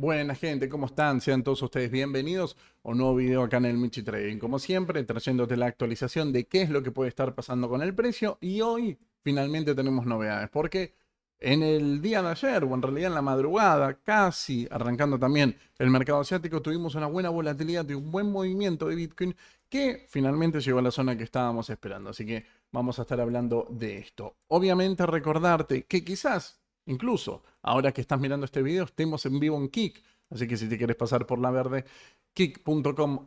Buena gente, ¿cómo están? Sean todos ustedes bienvenidos a un nuevo video acá en el Michi Trading. Como siempre, trayéndote la actualización de qué es lo que puede estar pasando con el precio. Y hoy finalmente tenemos novedades, porque en el día de ayer, o en realidad en la madrugada, casi arrancando también el mercado asiático, tuvimos una buena volatilidad y un buen movimiento de Bitcoin que finalmente llegó a la zona que estábamos esperando. Así que vamos a estar hablando de esto. Obviamente recordarte que quizás incluso, ahora que estás mirando este video, estemos en vivo en Kick. Así que si te quieres pasar por la verde, kick.com/,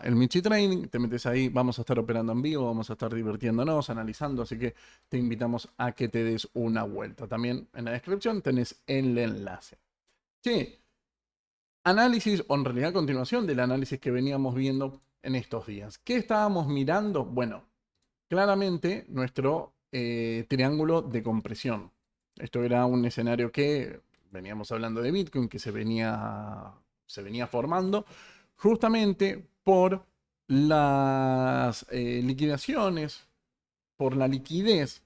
el Michi Training, te metes ahí, vamos a estar operando en vivo, vamos a estar divirtiéndonos, analizando, así que te invitamos a que te des una vuelta. También en la descripción tenés el enlace. Sí, análisis, o en realidad continuación del análisis que veníamos viendo en estos días. ¿Qué estábamos mirando? Bueno, claramente nuestro triángulo de compresión. Esto era un escenario que veníamos hablando de Bitcoin, que se venía formando justamente por las liquidaciones, por la liquidez,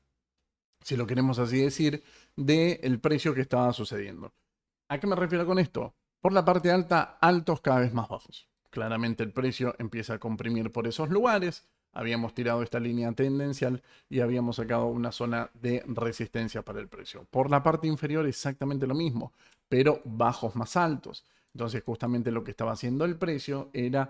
si lo queremos así decir, del precio que estaba sucediendo. ¿A qué me refiero con esto? Por la parte alta, altos cada vez más bajos. Claramente el precio empieza a comprimir por esos lugares. Habíamos tirado esta línea tendencial y habíamos sacado una zona de resistencia para el precio. Por la parte inferior exactamente lo mismo, pero bajos más altos. Entonces justamente lo que estaba haciendo el precio era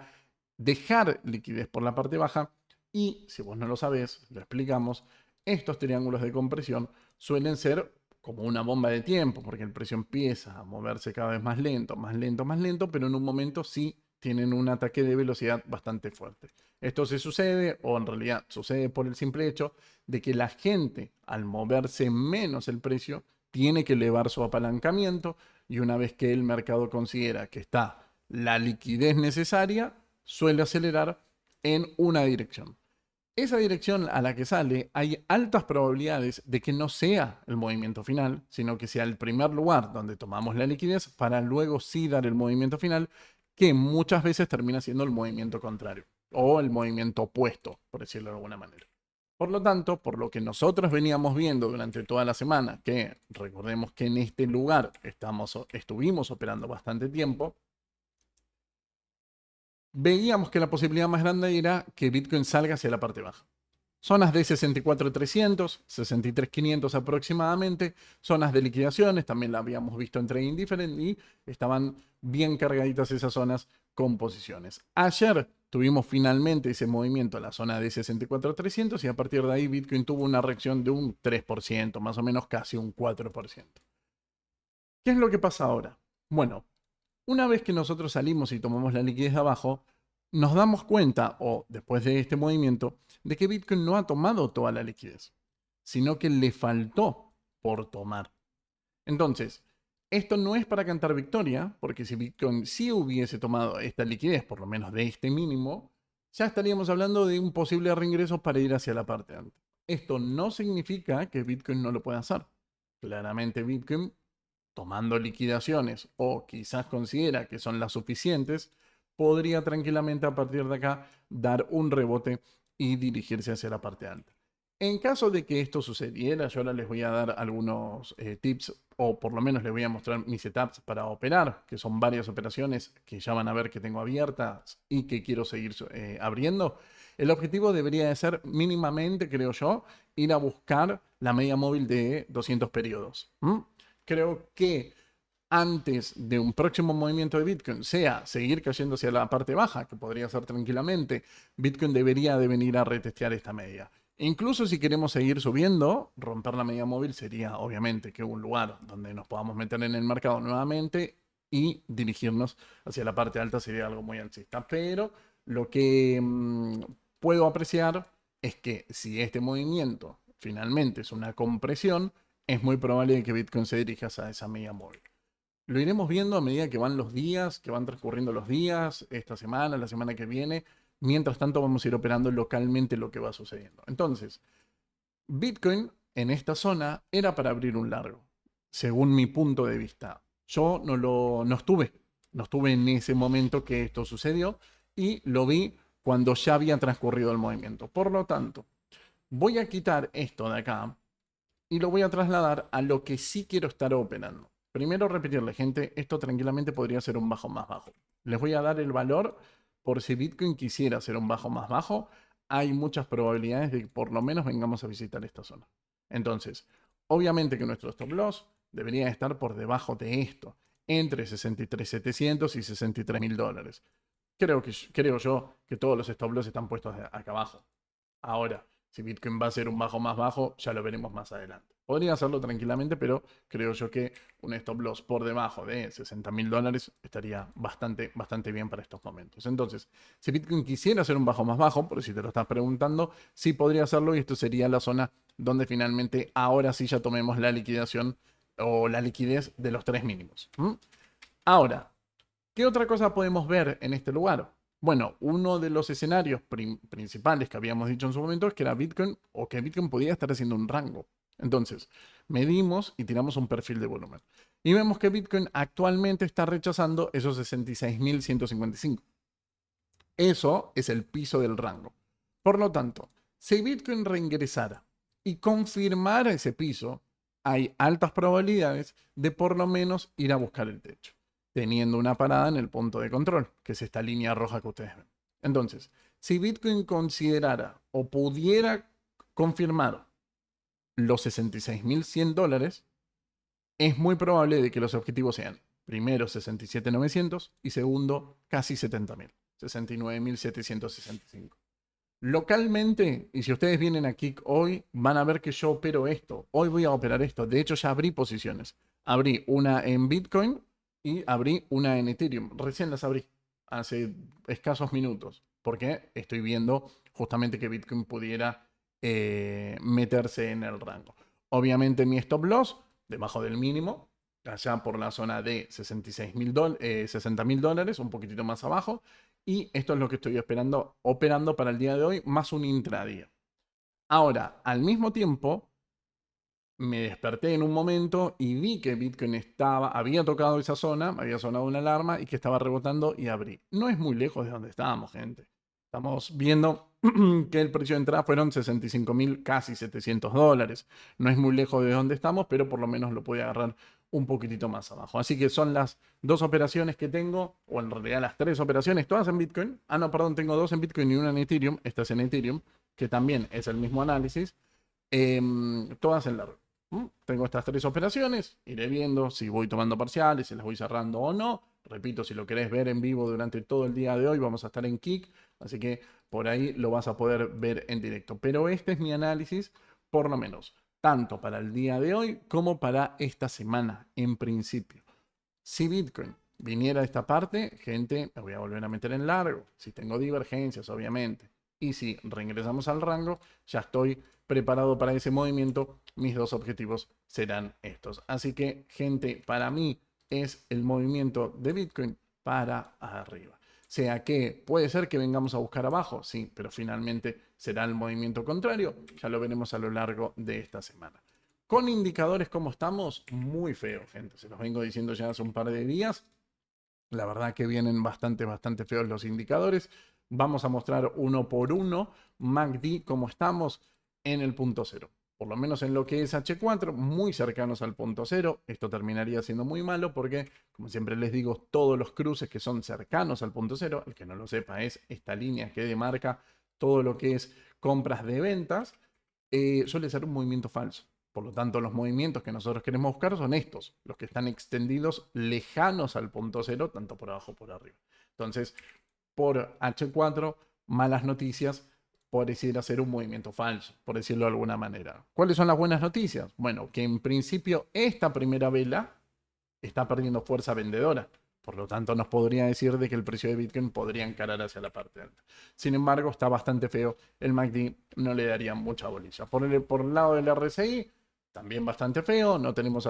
dejar liquidez por la parte baja y, si vos no lo sabés, lo explicamos, estos triángulos de compresión suelen ser como una bomba de tiempo, porque el precio empieza a moverse cada vez más lento, más lento, más lento, pero en un momento sí tienen un ataque de velocidad bastante fuerte. Esto se sucede, o en realidad sucede por el simple hecho de que la gente, al moverse menos el precio, tiene que elevar su apalancamiento y una vez que el mercado considera que está la liquidez necesaria, suele acelerar en una dirección. Esa dirección a la que sale, hay altas probabilidades de que no sea el movimiento final, sino que sea el primer lugar donde tomamos la liquidez para luego sí dar el movimiento final, que muchas veces termina siendo el movimiento contrario o el movimiento opuesto, por decirlo de alguna manera. Por lo tanto, por lo que nosotros veníamos viendo durante toda la semana, que recordemos que en este lugar estuvimos operando bastante tiempo, veíamos que la posibilidad más grande era que Bitcoin salga hacia la parte baja. Zonas de 64.300, 63.500 aproximadamente, zonas de liquidaciones, también la habíamos visto en Trading Different y estaban bien cargaditas esas zonas con posiciones. Ayer tuvimos finalmente ese movimiento a la zona de 64.300 y a partir de ahí Bitcoin tuvo una reacción de un 3%, más o menos casi un 4%. ¿Qué es lo que pasa ahora? Bueno, una vez que nosotros salimos y tomamos la liquidez de abajo, nos damos cuenta, o después de este movimiento, de que Bitcoin no ha tomado toda la liquidez, sino que le faltó por tomar. Entonces, esto no es para cantar victoria, porque si Bitcoin sí hubiese tomado esta liquidez, por lo menos de este mínimo, ya estaríamos hablando de un posible reingreso para ir hacia la parte alta. Esto no significa que Bitcoin no lo pueda hacer. Claramente Bitcoin tomando liquidaciones o quizás considera que son las suficientes, podría tranquilamente a partir de acá dar un rebote y dirigirse hacia la parte alta. En caso de que esto sucediera, yo ahora les voy a dar algunos tips o por lo menos les voy a mostrar mis setups para operar, que son varias operaciones que ya van a ver que tengo abiertas y que quiero seguir abriendo. El objetivo debería de ser mínimamente, creo yo, ir a buscar la media móvil de 200 periodos. Creo que antes de un próximo movimiento de Bitcoin, sea seguir cayendo hacia la parte baja, que podría ser tranquilamente, Bitcoin debería de venir a retestear esta media. Incluso si queremos seguir subiendo, romper la media móvil sería obviamente que un lugar donde nos podamos meter en el mercado nuevamente y dirigirnos hacia la parte alta sería algo muy alcista. Pero lo que puedo apreciar es que si este movimiento finalmente es una compresión, es muy probable que Bitcoin se dirija a esa media móvil. Lo iremos viendo a medida que van los días, que van transcurriendo los días, esta semana, la semana que viene. Mientras tanto, vamos a ir operando localmente lo que va sucediendo. Entonces, Bitcoin en esta zona era para abrir un largo, según mi punto de vista. Yo no estuve en ese momento que esto sucedió y lo vi cuando ya había transcurrido el movimiento. Por lo tanto, voy a quitar esto de acá y lo voy a trasladar a lo que sí quiero estar operando. Primero repetirle, gente, esto tranquilamente podría ser un bajo más bajo. Les voy a dar el valor por si Bitcoin quisiera ser un bajo más bajo. Hay muchas probabilidades de que por lo menos vengamos a visitar esta zona. Entonces, obviamente que nuestro stop loss debería estar por debajo de esto, entre 63.700 y $63.000. Creo yo que todos los stop loss están puestos acá abajo. Ahora, si Bitcoin va a ser un bajo más bajo, ya lo veremos más adelante. Podría hacerlo tranquilamente, pero creo yo que un stop loss por debajo de $60.000 estaría bastante bien para estos momentos. Entonces, si Bitcoin quisiera hacer un bajo más bajo, por si te lo estás preguntando, sí podría hacerlo y esto sería la zona donde finalmente ahora sí ya tomemos la liquidación o la liquidez de los 3 mínimos. Ahora, ¿qué otra cosa podemos ver en este lugar? Bueno, uno de los escenarios principales que habíamos dicho en su momento es que era Bitcoin o que Bitcoin podía estar haciendo un rango. Entonces, medimos y tiramos un perfil de volumen. Y vemos que Bitcoin actualmente está rechazando esos 66.155. Eso es el piso del rango. Por lo tanto, si Bitcoin reingresara y confirmara ese piso, hay altas probabilidades de por lo menos ir a buscar el techo, teniendo una parada en el punto de control, que es esta línea roja que ustedes ven. Entonces, si Bitcoin considerara o pudiera confirmar los $66.100, es muy probable de que los objetivos sean, primero, 67.900 y segundo, casi 70.000, 69.765. Localmente, y si ustedes vienen aquí hoy, van a ver que yo opero esto. Hoy voy a operar esto. De hecho, ya abrí posiciones. Abrí una en Bitcoin y abrí una en Ethereum. Recién las abrí hace escasos minutos. Porque estoy viendo justamente que Bitcoin pudiera meterse en el rango. Obviamente mi stop loss, debajo del mínimo, allá por la zona de $60.000, un poquitito más abajo. Y esto es lo que estoy operando para el día de hoy, más un intradía. Ahora, al mismo tiempo, me desperté en un momento y vi que Bitcoin había tocado esa zona, había sonado una alarma y que estaba rebotando y abrí. No es muy lejos de donde estábamos, gente. Estamos viendo que el precio de entrada fueron 65.000, casi $700. No es muy lejos de donde estamos, pero por lo menos lo pude agarrar un poquitito más abajo. Así que son las dos operaciones que tengo, o en realidad las tres operaciones, todas en Bitcoin. Ah, no, perdón, tengo dos en Bitcoin y una en Ethereum. Esta es en Ethereum, que también es el mismo análisis. Todas en largo. Tengo estas tres operaciones, iré viendo si voy tomando parciales, si las voy cerrando o no. Repito, si lo querés ver en vivo durante todo el día de hoy, vamos a estar en Kik, así que por ahí lo vas a poder ver en directo. Pero este es mi análisis, por lo menos, tanto para el día de hoy como para esta semana, en principio. Si Bitcoin viniera a esta parte, gente, me voy a volver a meter en largo. Si tengo divergencias, obviamente. Y si reingresamos al rango, ya estoy preparado para ese movimiento. Mis dos objetivos serán estos. Así que, gente, para mí es el movimiento de Bitcoin para arriba. Sea que puede ser que vengamos a buscar abajo, sí, pero finalmente será el movimiento contrario. Ya lo veremos a lo largo de esta semana. Con indicadores como estamos, muy feo, gente. Se los vengo diciendo ya hace un par de días. La verdad que vienen bastante feos los indicadores. Vamos a mostrar uno por uno. MACD, como estamos en el punto cero. Por lo menos en lo que es H4, muy cercanos al punto cero. Esto terminaría siendo muy malo porque, como siempre les digo, todos los cruces que son cercanos al punto cero, el que no lo sepa es esta línea que demarca todo lo que es compras de ventas, suele ser un movimiento falso. Por lo tanto, los movimientos que nosotros queremos buscar son estos, los que están extendidos lejanos al punto cero, tanto por abajo como por arriba. Entonces, por H4, malas noticias, pareciera ser un movimiento falso, por decirlo de alguna manera. ¿Cuáles son las buenas noticias? Bueno, que en principio esta primera vela está perdiendo fuerza vendedora. Por lo tanto, nos podría decir de que el precio de Bitcoin podría encarar hacia la parte alta. Sin embargo, está bastante feo. El MACD no le daría mucha bolilla. Por el lado del RSI, también bastante feo. No tenemos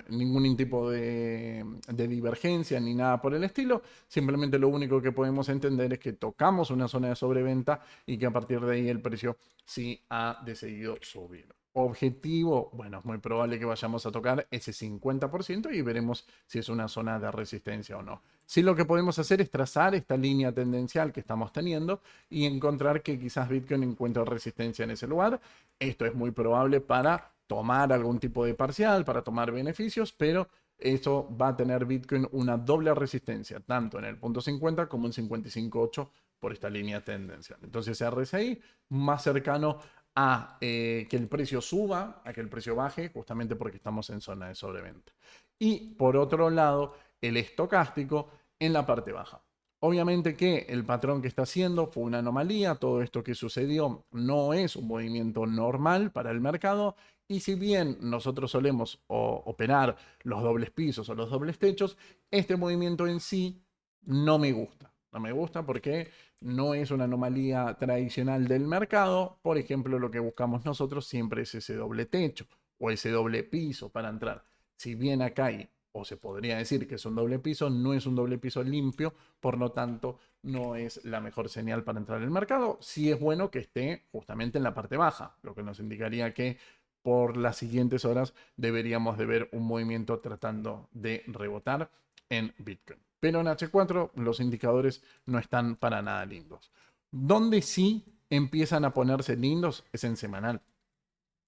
ningún tipo de divergencia ni nada por el estilo. Simplemente lo único que podemos entender es que tocamos una zona de sobreventa y que a partir de ahí el precio sí ha decidido subir. Objetivo, bueno, es muy probable que vayamos a tocar ese 50% y veremos si es una zona de resistencia o no. Sí, lo que podemos hacer es trazar esta línea tendencial que estamos teniendo y encontrar que quizás Bitcoin encuentre resistencia en ese lugar. Esto es muy probable para tomar algún tipo de parcial, para tomar beneficios, pero eso va a tener Bitcoin una doble resistencia, tanto en el punto 50 como en 55.8 por esta línea tendencial. Entonces RSI más cercano a que el precio suba, a que el precio baje, justamente porque estamos en zona de sobreventa. Y por otro lado, el estocástico en la parte baja. Obviamente que el patrón que está haciendo fue una anomalía, todo esto que sucedió no es un movimiento normal para el mercado y si bien nosotros solemos operar los dobles pisos o los dobles techos, este movimiento en sí no me gusta. No me gusta porque no es una anomalía tradicional del mercado. Por ejemplo, lo que buscamos nosotros siempre es ese doble techo o ese doble piso para entrar. Si bien acá hay, o se podría decir que es un doble piso, no es un doble piso limpio, por lo tanto no es la mejor señal para entrar en el mercado. Sí es bueno que esté justamente en la parte baja, lo que nos indicaría que por las siguientes horas deberíamos de ver un movimiento tratando de rebotar en Bitcoin. Pero en H4 los indicadores no están para nada lindos. Donde sí empiezan a ponerse lindos es en semanal.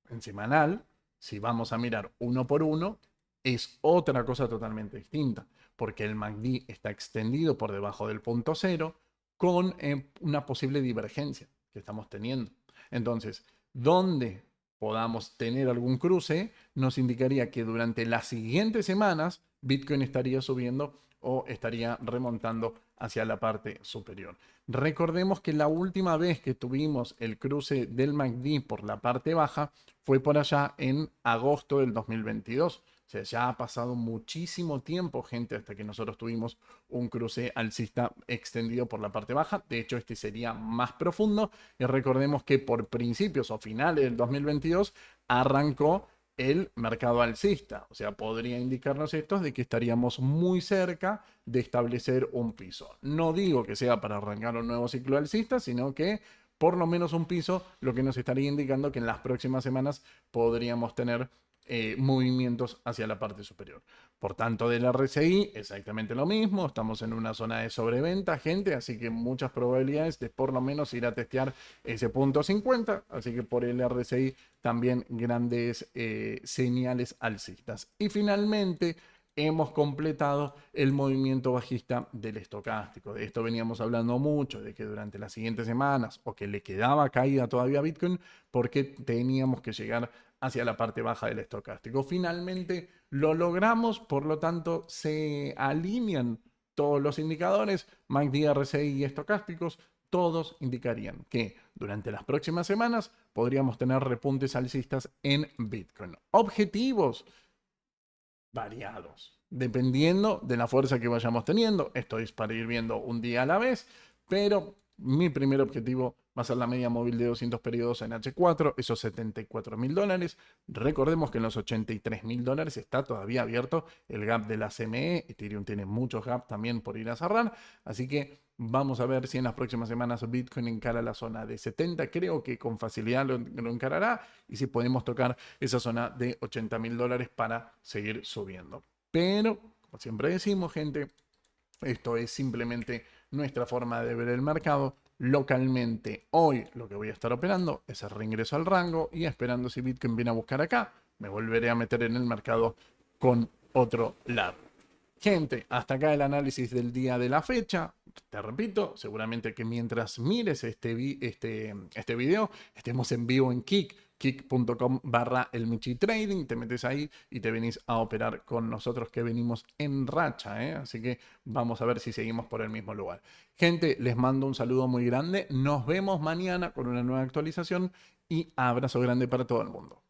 En semanal, si vamos a mirar uno por uno, es otra cosa totalmente distinta, porque el MACD está extendido por debajo del punto cero con una posible divergencia que estamos teniendo. Entonces, donde podamos tener algún cruce, nos indicaría que durante las siguientes semanas Bitcoin estaría subiendo o estaría remontando hacia la parte superior. Recordemos que la última vez que tuvimos el cruce del MACD por la parte baja fue por allá en agosto del 2022. O sea, ya ha pasado muchísimo tiempo, gente, hasta que nosotros tuvimos un cruce alcista extendido por la parte baja. De hecho, este sería más profundo. Y recordemos que por principios o finales del 2022 arrancó el mercado alcista. O sea, podría indicarnos esto de que estaríamos muy cerca de establecer un piso. No digo que sea para arrancar un nuevo ciclo alcista, sino que por lo menos un piso, lo que nos estaría indicando que en las próximas semanas podríamos tener movimientos hacia la parte superior. Por tanto, del RSI, exactamente lo mismo. Estamos en una zona de sobreventa, gente, así que muchas probabilidades de por lo menos ir a testear ese punto 50. Así que por el RSI también grandes señales alcistas. Y finalmente, hemos completado el movimiento bajista del estocástico. De esto veníamos hablando mucho, de que durante las siguientes semanas o que le quedaba caída todavía a Bitcoin porque teníamos que llegar hacia la parte baja del estocástico. Finalmente lo logramos, por lo tanto se alinean todos los indicadores, MACD, RSI y estocásticos, todos indicarían que durante las próximas semanas podríamos tener repuntes alcistas en Bitcoin. Objetivos variados, dependiendo de la fuerza que vayamos teniendo. Esto es para ir viendo un día a la vez, pero mi primer objetivo va a ser la media móvil de 200 periodos en H4, esos $74.000. Recordemos que en los $83.000 está todavía abierto el gap de la CME. Ethereum tiene muchos gaps también por ir a cerrar, así que vamos a ver si en las próximas semanas Bitcoin encara la zona de 70. Creo que con facilidad lo encarará y si podemos tocar esa zona de $80.000 para seguir subiendo. Pero, como siempre decimos, gente, esto es simplemente nuestra forma de ver el mercado. Localmente, hoy lo que voy a estar operando es el reingreso al rango y esperando si Bitcoin viene a buscar acá, me volveré a meter en el mercado con otro lado. Gente, hasta acá el análisis del día de la fecha. Te repito, seguramente que mientras mires este video, estemos en vivo en kick.com/elmichitrading. Te metes ahí y te venís a operar con nosotros que venimos en racha, ¿eh? Así que vamos a ver si seguimos por el mismo lugar. Gente, les mando un saludo muy grande. Nos vemos mañana con una nueva actualización y abrazo grande para todo el mundo.